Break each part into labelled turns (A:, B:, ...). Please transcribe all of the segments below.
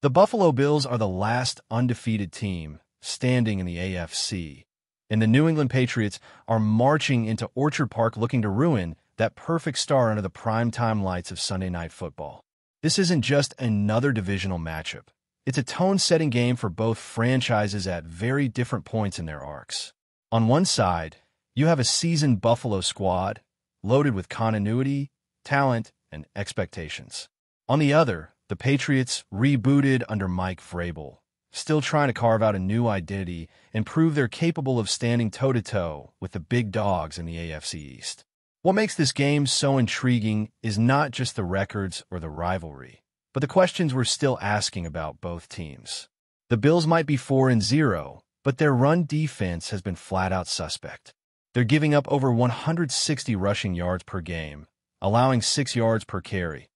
A: The Buffalo Bills are the last undefeated team standing in the AFC, and the New England Patriots are marching into Orchard Park looking to ruin that perfect start under the primetime lights of Sunday Night Football. This isn't just another divisional matchup. It's a tone-setting game for both franchises at very different points in their arcs. On one side, you have a seasoned Buffalo squad, loaded with continuity, talent, and expectations. On the other, the Patriots, rebooted under Mike Vrabel, still trying to carve out a new identity and prove they're capable of standing toe-to-toe with the big dogs in the AFC East. What makes this game so intriguing is not just the records or the rivalry, but the questions we're still asking about both teams. The Bills might be 4-0, but their run defense has been flat-out suspect. They're giving up over 160 rushing yards per game, allowing 6 yards per carry.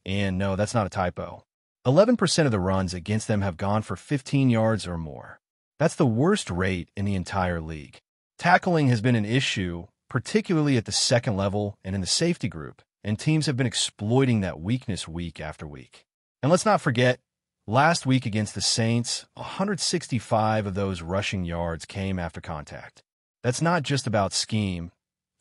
A: And no, that's not a typo. 11% of the runs against them have gone for 15 yards or more. That's the worst rate in the entire league. Tackling has been an issue, particularly at the second level and in the safety group, and teams have been exploiting that weakness week after week. And let's not forget, last week against the Saints, 165 of those rushing yards came after contact. That's not just about scheme.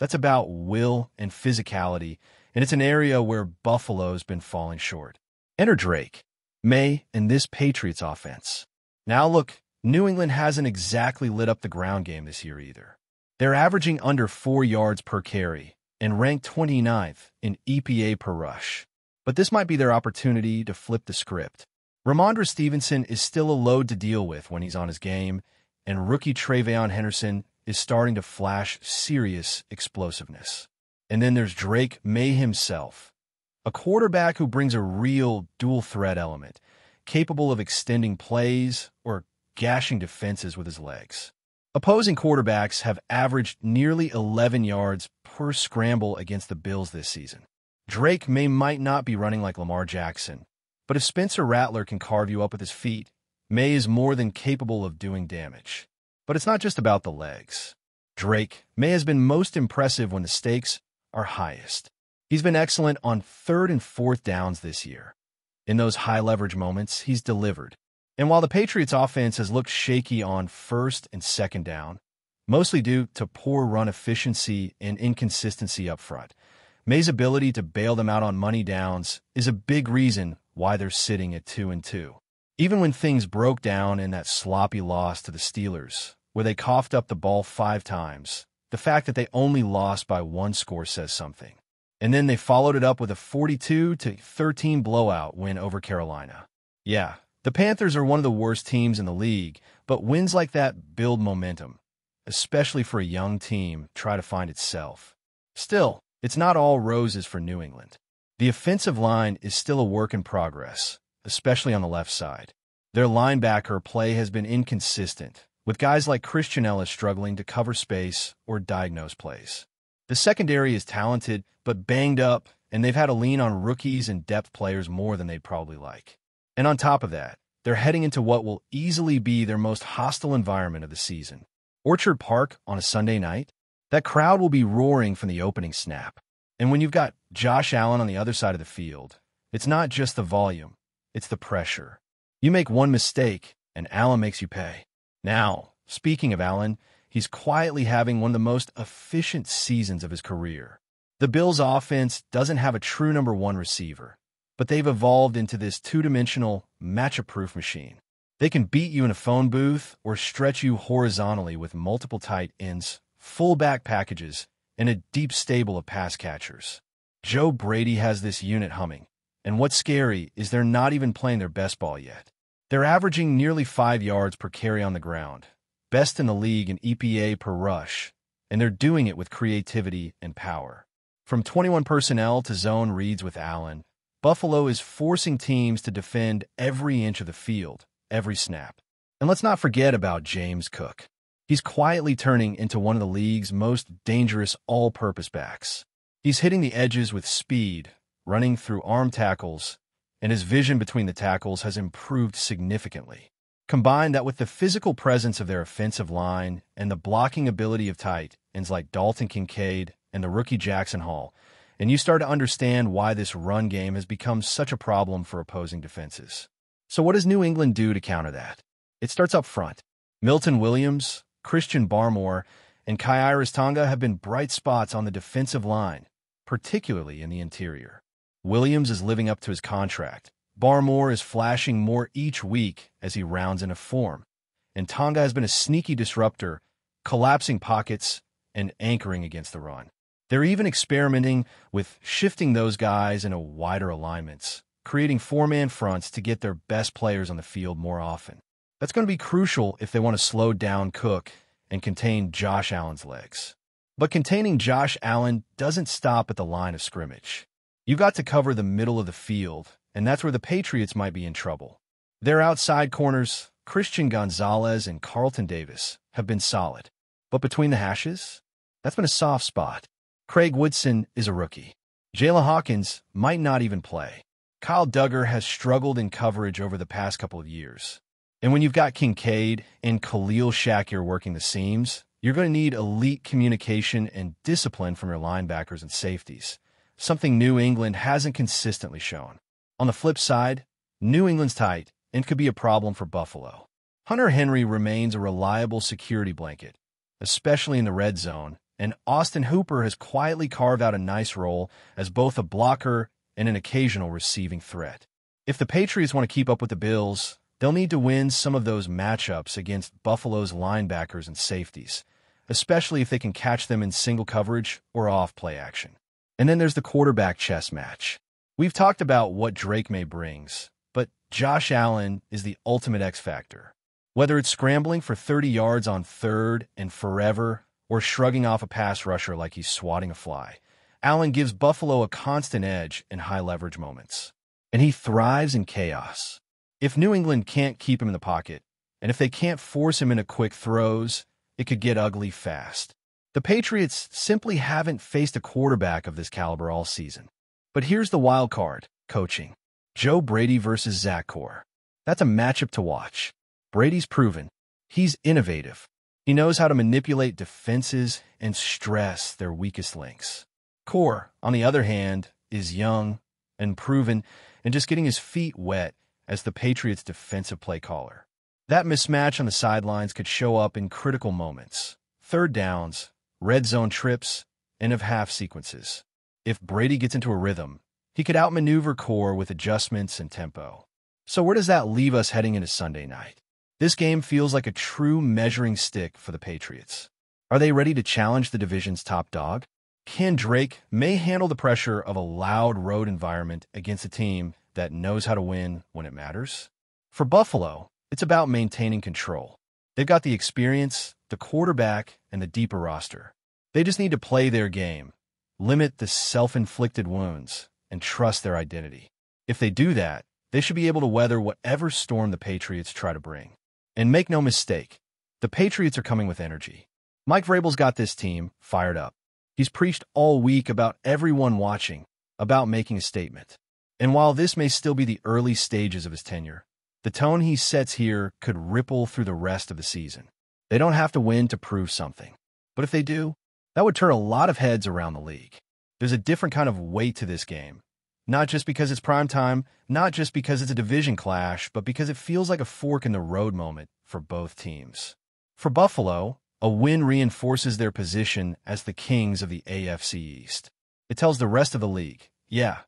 A: That's about will and physicality, and it's an area where Buffalo's been falling short. Enter Drake, May, and this Patriots offense. Now look, New England hasn't exactly lit up the ground game this year either. They're averaging under 4 yards per carry and ranked 29th in EPA per rush. But this might be their opportunity to flip the script. Ramondre Stevenson is still a load to deal with when he's on his game, and rookie Travion Henderson is starting to flash serious explosiveness. And then there's Drake May himself, a quarterback who brings a real dual-threat element, capable of extending plays or gashing defenses with his legs. Opposing quarterbacks have averaged nearly 11 yards per scramble against the Bills this season. Drake May might not be running like Lamar Jackson, but if Spencer Rattler can carve you up with his feet, May is more than capable of doing damage. But it's not just about the legs. Drake May has been most impressive when the stakes are highest. He's been excellent on 3rd and 4th downs this year. In those high-leverage moments, he's delivered. And while the Patriots' offense has looked shaky on 1st and 2nd down, mostly due to poor run efficiency and inconsistency up front, May's ability to bail them out on money downs is a big reason why they're sitting at 2-2. Even when things broke down in that sloppy loss to the Steelers, where they coughed up the ball 5 times, the fact that they only lost by 1 score says something. And then they followed it up with a 42-13 blowout win over Carolina. Yeah, the Panthers are one of the worst teams in the league, but wins like that build momentum, especially for a young team try to find itself. Still, it's not all roses for New England. The offensive line is still a work in progress, especially on the left side. Their linebacker play has been inconsistent, with guys like Christian Ellis struggling to cover space or diagnose plays. The secondary is talented, but banged up, and they've had to lean on rookies and depth players more than they'd probably like. And on top of that, they're heading into what will easily be their most hostile environment of the season. Orchard Park on a Sunday night? That crowd will be roaring from the opening snap. And when you've got Josh Allen on the other side of the field, it's not just the volume, it's the pressure. You make one mistake, and Allen makes you pay. Now, speaking of Allen, he's quietly having one of the most efficient seasons of his career. The Bills' offense doesn't have a true number 1 receiver, but they've evolved into this 2-dimensional, matchup-proof machine. They can beat you in a phone booth or stretch you horizontally with multiple tight ends, full-back packages, and a deep stable of pass catchers. Joe Brady has this unit humming, and what's scary is they're not even playing their best ball yet. They're averaging nearly 5 yards per carry on the ground, best in the league in EPA per rush, and they're doing it with creativity and power. From 21 personnel to zone reads with Allen, Buffalo is forcing teams to defend every inch of the field, every snap. And let's not forget about James Cook. He's quietly turning into one of the league's most dangerous all-purpose backs. He's hitting the edges with speed, running through arm tackles, and his vision between the tackles has improved significantly. Combine that with the physical presence of their offensive line and the blocking ability of tight ends like Dalton Kincaid and the rookie Jackson Hall, and you start to understand why this run game has become such a problem for opposing defenses. So what does New England do to counter that? It starts up front. Milton Williams, Christian Barmore, and Khyiris Tonga have been bright spots on the defensive line, particularly in the interior. Williams is living up to his contract. Barmore is flashing more each week as he rounds into form. And Tonga has been a sneaky disruptor, collapsing pockets and anchoring against the run. They're even experimenting with shifting those guys into wider alignments, creating four-man fronts to get their best players on the field more often. That's going to be crucial if they want to slow down Cook and contain Josh Allen's legs. But containing Josh Allen doesn't stop at the line of scrimmage. You've got to cover the middle of the field, and that's where the Patriots might be in trouble. Their outside corners, Christian Gonzalez and Carlton Davis, have been solid. But between the hashes, that's been a soft spot. Craig Woodson is a rookie. Jaylen Hawkins might not even play. Kyle Duggar has struggled in coverage over the past couple of years. And when you've got Kincaid and Khalil Shakir working the seams, you're going to need elite communication and discipline from your linebackers and safeties, something New England hasn't consistently shown. On the flip side, New England's tight and could be a problem for Buffalo. Hunter Henry remains a reliable security blanket, especially in the red zone, and Austin Hooper has quietly carved out a nice role as both a blocker and an occasional receiving threat. If the Patriots want to keep up with the Bills, they'll need to win some of those matchups against Buffalo's linebackers and safeties, especially if they can catch them in single coverage or off play action. And then there's the quarterback chess match. We've talked about what Drake May brings, but Josh Allen is the ultimate X factor. Whether it's scrambling for 30 yards on third and forever or shrugging off a pass rusher like he's swatting a fly, Allen gives Buffalo a constant edge in high-leverage moments. And he thrives in chaos. If New England can't keep him in the pocket, and if they can't force him into quick throws, it could get ugly fast. The Patriots simply haven't faced a quarterback of this caliber all season. But here's the wild card, coaching. Joe Brady versus Zach Core. That's a matchup to watch. Brady's proven. He's innovative. He knows how to manipulate defenses and stress their weakest links. Core, on the other hand, is young and proven and just getting his feet wet as the Patriots' defensive play caller. That mismatch on the sidelines could show up in critical moments, third downs, red zone trips, and of half sequences. If Brady gets into a rhythm, he could outmaneuver Core with adjustments and tempo. So where does that leave us heading into Sunday night? This game feels like a true measuring stick for the Patriots. Are they ready to challenge the division's top dog? Can Drake May handle the pressure of a loud road environment against a team that knows how to win when it matters? For Buffalo, it's about maintaining control. They've got the experience, the quarterback, and the deeper roster. They just need to play their game, limit the self-inflicted wounds, and trust their identity. If they do that, they should be able to weather whatever storm the Patriots try to bring. And make no mistake, the Patriots are coming with energy. Mike Vrabel's got this team fired up. He's preached all week about everyone watching, about making a statement. And while this may still be the early stages of his tenure, the tone he sets here could ripple through the rest of the season. They don't have to win to prove something. But if they do, that would turn a lot of heads around the league. There's a different kind of weight to this game. Not just because it's prime time, not just because it's a division clash, but because it feels like a fork in the road moment for both teams. For Buffalo, a win reinforces their position as the kings of the AFC East. It tells the rest of the league, yeah,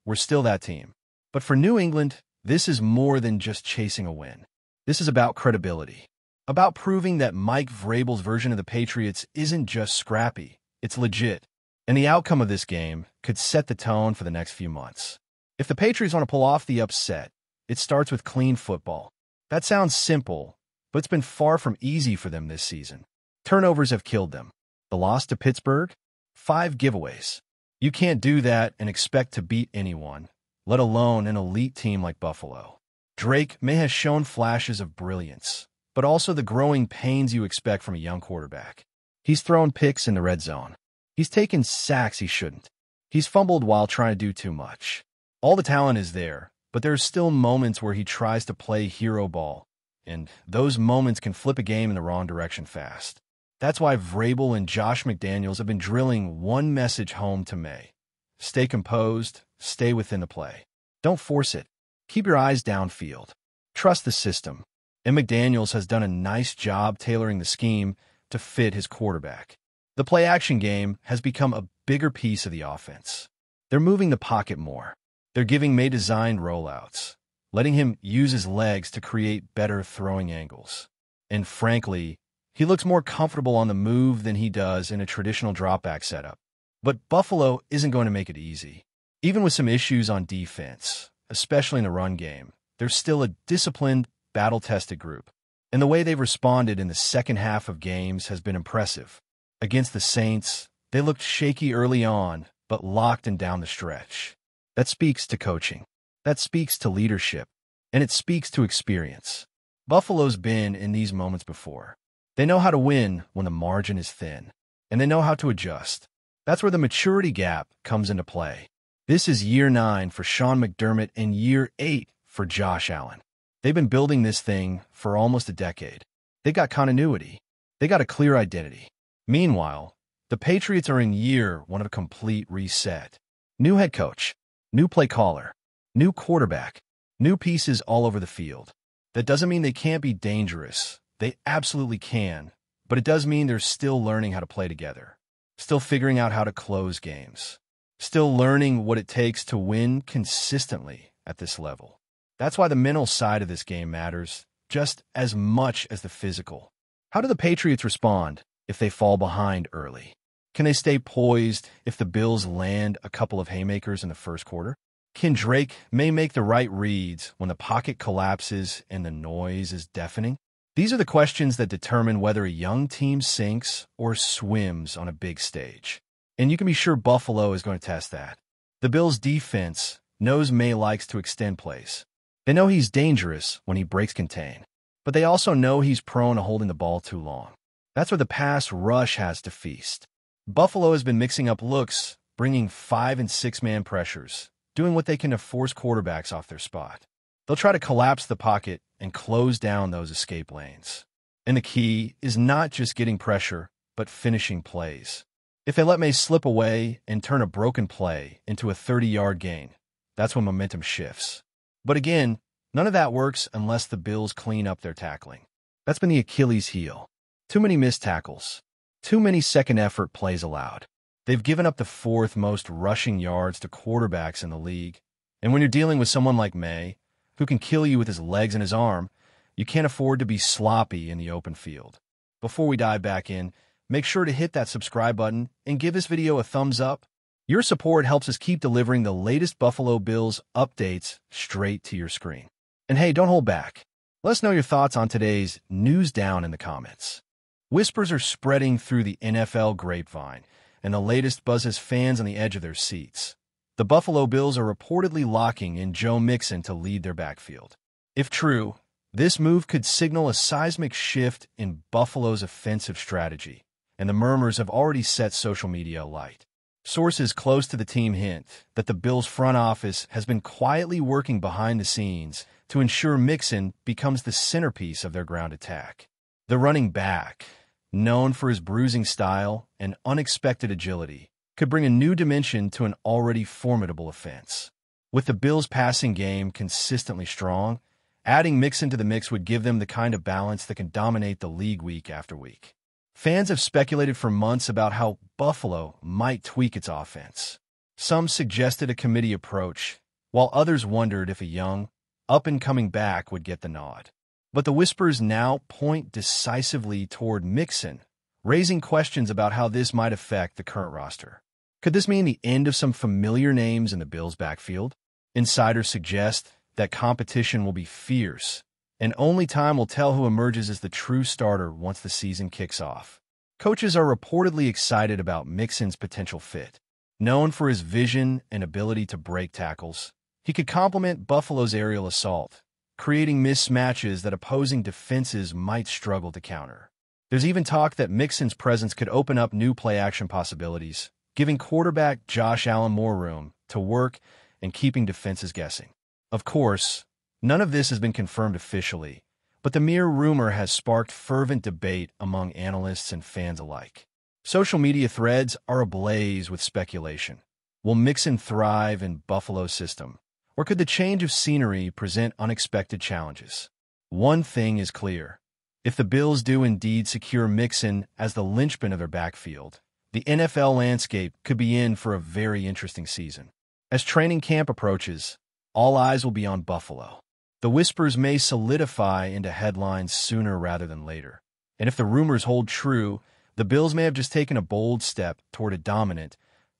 A: we're still that team. But for New England, this is more than just chasing a win. This is about credibility, about proving that Mike Vrabel's version of the Patriots isn't just scrappy, it's legit. And the outcome of this game could set the tone for the next few months. If the Patriots want to pull off the upset, it starts with clean football. That sounds simple, but it's been far from easy for them this season. Turnovers have killed them. The loss to Pittsburgh? 5 giveaways. You can't do that and expect to beat anyone, let alone an elite team like Buffalo. Drake May have shown flashes of brilliance, but also the growing pains you expect from a young quarterback. He's thrown picks in the red zone. He's taken sacks he shouldn't. He's fumbled while trying to do too much. All the talent is there, but there are still moments where he tries to play hero ball, and those moments can flip a game in the wrong direction fast. That's why Vrabel and Josh McDaniels have been drilling one message home to May. Stay composed, stay within the play. Don't force it. Keep your eyes downfield. Trust the system. And McDaniels has done a nice job tailoring the scheme to fit his quarterback. The play-action game has become a bigger piece of the offense. They're moving the pocket more. They're giving May designed rollouts, letting him use his legs to create better throwing angles. And frankly, he looks more comfortable on the move than he does in a traditional dropback setup. But Buffalo isn't going to make it easy. Even with some issues on defense, especially in the run game, they're still a disciplined, battle-tested group. And the way they've responded in the second half of games has been impressive. Against the Saints, they looked shaky early on, but locked and down the stretch. That speaks to coaching. That speaks to leadership. And it speaks to experience. Buffalo's been in these moments before. They know how to win when the margin is thin. And they know how to adjust. That's where the maturity gap comes into play. This is year 9 for Sean McDermott and year 8 for Josh Allen. They've been building this thing for almost a decade. They got continuity. They got a clear identity. Meanwhile, the Patriots are in year 1 of a complete reset. New head coach, new play caller, new quarterback, new pieces all over the field. That doesn't mean they can't be dangerous. They absolutely can. But it does mean they're still learning how to play together. Still figuring out how to close games. Still learning what it takes to win consistently at this level. That's why the mental side of this game matters just as much as the physical. How do the Patriots respond if they fall behind early? Can they stay poised if the Bills land a couple of haymakers in the first quarter? Can Drake may make the right reads when the pocket collapses and the noise is deafening? These are the questions that determine whether a young team sinks or swims on a big stage. And you can be sure Buffalo is going to test that. The Bills' defense knows May likes to extend plays. They know he's dangerous when he breaks contain. But they also know he's prone to holding the ball too long. That's where the pass rush has to feast. Buffalo has been mixing up looks, bringing 5- and 6-man pressures, doing what they can to force quarterbacks off their spot. They'll try to collapse the pocket and close down those escape lanes. And the key is not just getting pressure, but finishing plays. If they let May slip away and turn a broken play into a 30-yard gain, that's when momentum shifts. But again, none of that works unless the Bills clean up their tackling. That's been the Achilles heel. Too many missed tackles. Too many second-effort plays allowed. They've given up the 4th most rushing yards to quarterbacks in the league. And when you're dealing with someone like May, who can kill you with his legs and his arm, you can't afford to be sloppy in the open field. Before we dive back in, make sure to hit that subscribe button and give this video a thumbs up. Your support helps us keep delivering the latest Buffalo Bills updates straight to your screen. And hey, don't hold back. Let us know your thoughts on today's news down in the comments. Whispers are spreading through the NFL grapevine, and the latest buzzes fans on the edge of their seats. The Buffalo Bills are reportedly locking in Joe Mixon to lead their backfield. If true, this move could signal a seismic shift in Buffalo's offensive strategy, and the murmurs have already set social media alight. Sources close to the team hint that the Bills' front office has been quietly working behind the scenes to ensure Mixon becomes the centerpiece of their ground attack. The running back, known for his bruising style and unexpected agility, could bring a new dimension to an already formidable offense. With the Bills' passing game consistently strong, adding Mixon to the mix would give them the kind of balance that can dominate the league week after week. Fans have speculated for months about how Buffalo might tweak its offense. Some suggested a committee approach, while others wondered if a young, up-and-coming back would get the nod. But the whispers now point decisively toward Mixon, raising questions about how this might affect the current roster. Could this mean the end of some familiar names in the Bills' backfield? Insiders suggest that competition will be fierce, and only time will tell who emerges as the true starter once the season kicks off. Coaches are reportedly excited about Mixon's potential fit. Known for his vision and ability to break tackles, he could complement Buffalo's aerial assault, creating mismatches that opposing defenses might struggle to counter. There's even talk that Mixon's presence could open up new play-action possibilities, giving quarterback Josh Allen more room to work and keeping defenses guessing. Of course, none of this has been confirmed officially, but the mere rumor has sparked fervent debate among analysts and fans alike. Social media threads are ablaze with speculation. Will Mixon thrive in Buffalo's system, Or could the change of scenery present unexpected challenges? One thing is clear. If the Bills do indeed secure Mixon as the linchpin of their backfield, the NFL landscape could be in for a very interesting season. As training camp approaches, all eyes will be on Buffalo. The whispers may solidify into headlines sooner rather than later. And if the rumors hold true, the Bills may have just taken a bold step toward a dominant,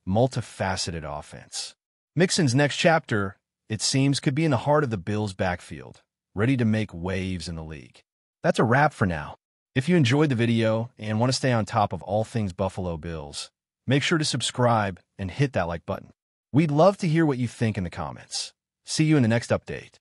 A: multifaceted offense. Mixon's next chapter, it seems, could be in the heart of the Bills' backfield, ready to make waves in the league. That's a wrap for now. If you enjoyed the video and want to stay on top of all things Buffalo Bills, make sure to subscribe and hit that like button. We'd love to hear what you think in the comments. See you in the next update.